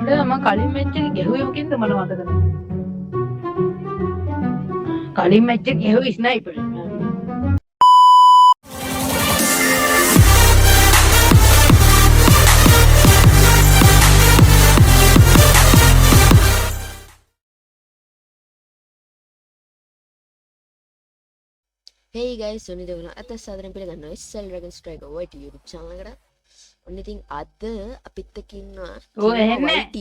මම කලින් මැච් එක ගැහුවේ මොකෙන්ද මට මතක නෑ. කලින් මැච් එක ගැහුවේ ස්නයිපර්. Hey guys, Sony දෙවන අත සාදරයෙන් පිළිගන්නවා SL Dragon Strike YT YouTube channel එකට. ඔන්න ඉතින් අද අපිත් එක්ක ඉන්නවා ඔය එන්නේ YT.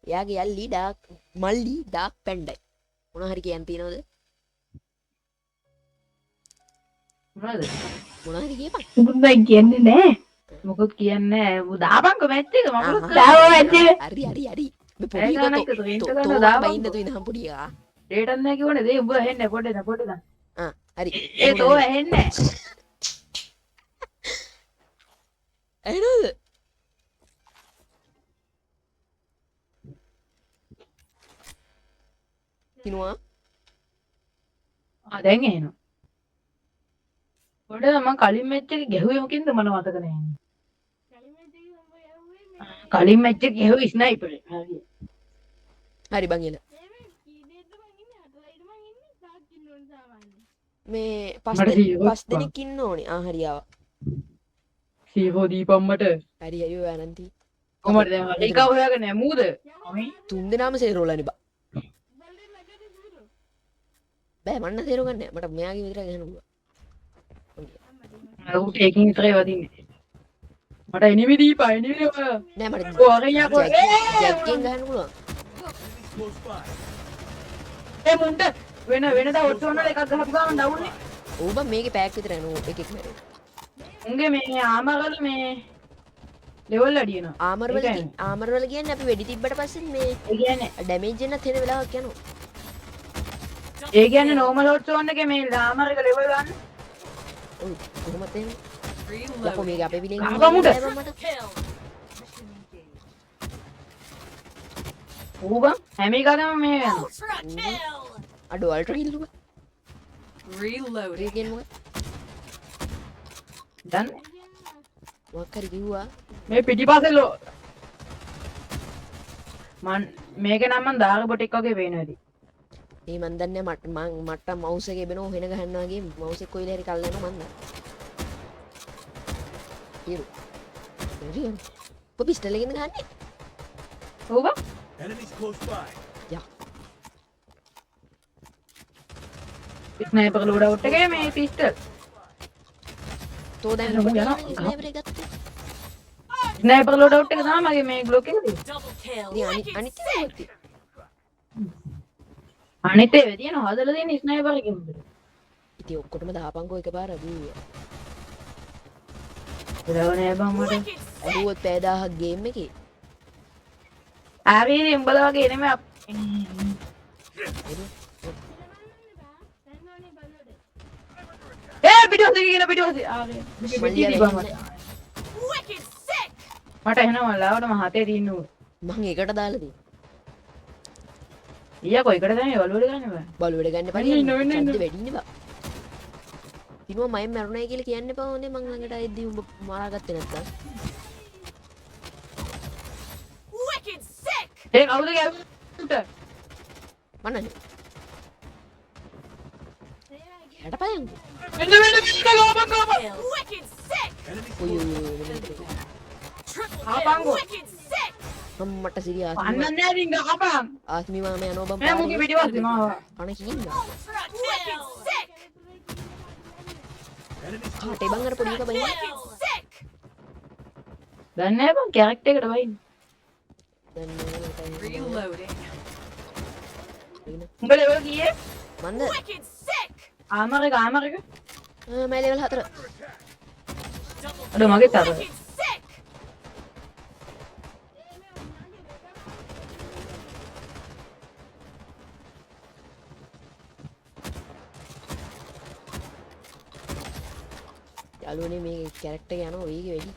එයාගේ යල්ලි ඩාක් මල්ලි ඩාක් පැන්ඩයි. මොනවා හරි කියන්න තියනවද? මොනවද? මොනවා හරි කියපන්. මුකුත් කියන්නේ නෑ. මොකුත් කියන්නේ නෑ. මු දාපන්කො මැච් එක මම දාව මැච් එක. හරි. මේ ඇයි ගානක් පොඩි ද ඉන්ට තෝ ගන්න තෝ දාපන්කො. බයින්න තු ඉන්න පොඩි එකා. ඩේටක් නෑ කිව්වනේ දේ උඹ ඇහෙන්නේ පොඩ්ඩේ දාන්න. හරි. ඒ තෝ ඇහෙන්නේ නෑ. ඇහෙනවද? කිනුවා දැන් ඇහෙනවා. පොඩ මම කලින් මැච් එක ගැහුවේ මොකෙන්ද මට මතක නෑ. කලින් මැච් එක ගැහුවේ ස්නයිපර්. හරි. හරි බං එල. මේ පස් දෙනෙක් ඉන්න ඕනේ. හරි ආවා. සීහෝ දීපම් මට. හරි අයියෝ ආනන්ති. කොහමද දැන් ඒක හොයාගෙන යමුද? තුන් දෙනාම සේරෝලානේ බා. බෑ මන්න තේරුම් ගන්න මට මෙයාගේ විතරයි ගහන්න පුළුවන්. ඌට ඒකින් විතරයි වදින්නේ. මට එනිමි දීපා එනිමි නෑ මට ඔය අරගෙන යකෝ. ජැක්කෙන් ගහන්න පුළුවන්. ඒ මුන්ට වෙනදා ඔට්ටෝන එකක් ගහපු ගමන් ඩවුන්නේ. ඌ බං මේකේ පැයක් විතරයි නෝ එකෙක් මැරෙන්නේ. උන්ගේ මේ ආමරවල මේ ලෙවල් අඩි වෙනවා. ආමර් වල කියන්නේ අපි වෙඩි තිබ්බට පස්සේ මේ ඒ කියන්නේ ඩැමේජ් එකක් තියෙන වෙලාවක් යනවා. ඒ කියන්නේ නෝමල් ඔට්ටෝන එකේ මේ ආමර එක ලෙවල් ගන්න. ඔව් කොහොමද එන්නේ? යකෝ මේක අපේ පිටින් ගමුද? ඌ බං හැම එකකම මේ යනවා. අඩෝ අල්ට්‍රා කිල් දුක. Reload. ඒකෙන් මොකද? දැන් මොකක් හරි කිව්වා. මේ පිටිපස්සේ මන් මේක නම් මන් දාග බොට එක වගේ පේනවා ඉතින්. ඒ මන් දන්නේ මට මවුස් එකේ බෙනෝ වෙන ගහනවා වගේ මවුස් එක කොයිල හරි කල් යනවා මන් දන්නේ. ඊරු. ඊරු. පිස්ටල් එකෙන් ගහන්නේ. ඌ බං Enemies close by. යා. ස්නයිපර් ලෝඩ් අවුට් එකේ මේ පිස්ටල්. තෝ දැන් නෝ යනවා. ස්නයිපර් එක ගත්තා. ස්නයිපර් ලෝඩ් අවුට් එක තමයි මගේ මේ ග්ලොක් එකේ තියෙන්නේ. Double kill. ඉතින් අනිත් ඒවා ගත්තා. අනිත් ඒවා තියෙනවා හදලා තියෙන ස්නයිපර් එකෙන්. ඉතින් ඔක්කොටම දාපන්කෝ එකපාර අබී. දරවනේ බං මට. Wicked sick. අරුවත් පැය 1000ක් ගේම් එකේ. ආවේ උඹලා වගේ නෙමෙයි පිටිපස්සේ කියන පිටිපස්සේ ආවේ පිටිපස්සේ බං මට. Wicked sick. මට එනවා ලාවට මම හතේ තින්න උ. මං ඒකට දාලා තියෙනවා. ඊයා කොයිකටද මේ වලුවල ගන්න බෑ. බලුවඩ ගන්න ඉන්න, ඉන්න, ඉන්න. ඡන්දෙ වැඩිනේ බා. කිනුවා මම මරුණයි කියලා කියන්න එපා ඕනේ මං ළඟට ආයිද්දි උඹ මරාගත්තේ නැත්තම්. Wicked sick. ඒ කවුද ගැව්වට? මන්නනේ. හැටපයන්. මෙන්න ගෝපන් Kill. Wicked sick. ඔය Triple Abang, kill. gua. Wicked sick. මට සිරිය පන්නන්නේ නැහැ ඉතින් ගහපන්. ආත්මි මාම යනවා බම් මම මුගේ පිටිපස්සේ මාව. අන කින්න. Ultra kill. Wicked sick. Enemies කාටේ බං අර පොඩි එක බයි. Wicked sick. දන්නේ නැහැ බං කැරක්ටර් එකට වයින්. Reloading. උඹ ලෙවල් කීයේ? මන්ද Wicked sick. ආමර එක මම ලෙවල් 4. Double අර මගේ තර. wicked sick. යාළුවනේ මේ කැරක්ටර් යනවා වේගෙ වැඩි.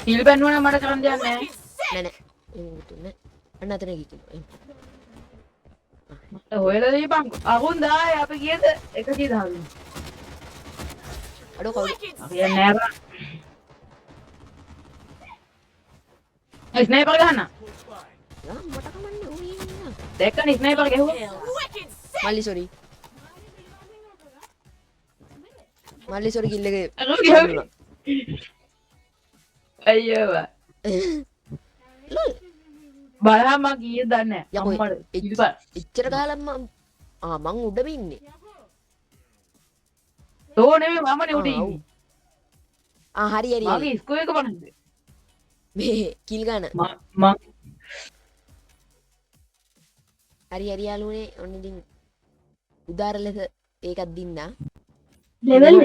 කිල් බැන්නුවා නම් මට කරන්න දෙයක් නැහැ. Wicked sick. නෑ නෑ. අන්න අතන ගිහින්. මට හොයලා දීපන්. අහුන් 10 අපි කීයද? 110. අඩෝ කවුද? Wicked අපි යන්නේ නැහැ බං. ස්නයිපර් ගහන්න. මට කමන්නේ ඌ ඉන්න. දැක්කනේ ස්නයිපර් ගැහුවා. Kill. Wicked sick. මල්ලි සෝරි. මල්ලි සෝරි කිල් එක. අයියෝ ලොල්. බලහම කීය දන්නේ යකෝ, අම්මට එච්- ඉල්පා එච්චර කාලක් මං උඩම ඉන්නේ. තෝ නෙමෙයි මමනේ උඩ ආ, ඔව්. ඉන්නේ හරි හරි හරි. මගේ ස්කෝ එක බලන්න මේ කිල් ගන්න. මම හරි හරි යාළුවනේ ඔන්න ඉතින් උදාර ලෙස ඒකත් දින්නා. ලෙවල්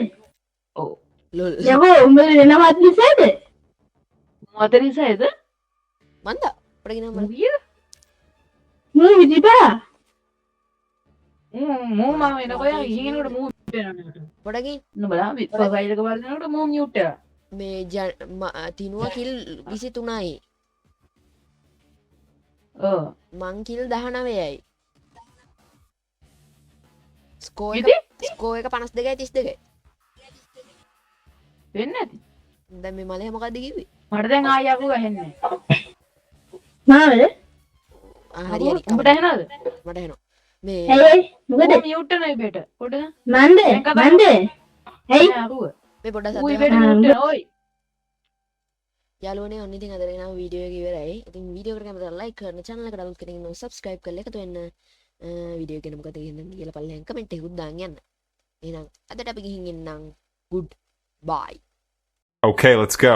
ඔව් ලොල්. යකෝ උඹ වෙනවත් නිසාද මොතරිසයිද මන්ද අපරගෙන මම මුගිය මූ විදිපා මූ මම එනකොට ඉගෙනකොට මූ වෙනවා පොඩකින් නුඹලා ප්‍රොෆයිල් එක බලනකොට මූ මියුට් එක මේ තිනුව කිල් 23යි. ඔව් මං කිල් 19යි. ස්කෝ එක ඉතින්? ස්කෝ එක 52යි 32යි. වෙන්නේ නැති දැන් මේ මලේ මොකද්ද කිව්වේ? මට දැන් ආයෙ අකු ගහන්නේ මාවද හරි හරි උඹට ඇහෙනවද මට එනවා. මේ ඇයි මොකද මූ මියුට් නේ බේට පොඩ මන්ද මන්ද ඇයි අකුව මේ පොඩ්ඩක් ඌයි සද්දයක් බේට මියුට් ඔයි යාළුවනේ ඔන්න ඉතින් අද එනවා වීඩියෝ එක ඉවරයි. ඉතින් වීඩියෝ එකට කැමතිද ලයික් කරන්න, channel එකට download කරගෙන ඉන්න subscribe කරලා එකතු වෙන්න. වීඩියෝ එක ගැන මොකද කියන්නේ කියලා පල්ලෙන් කමෙන්ට් එකකුත් දාන්න යන්න. එහෙනම් අදට අපි ගිහින් එන්නම්. good bye. Okay, let's go.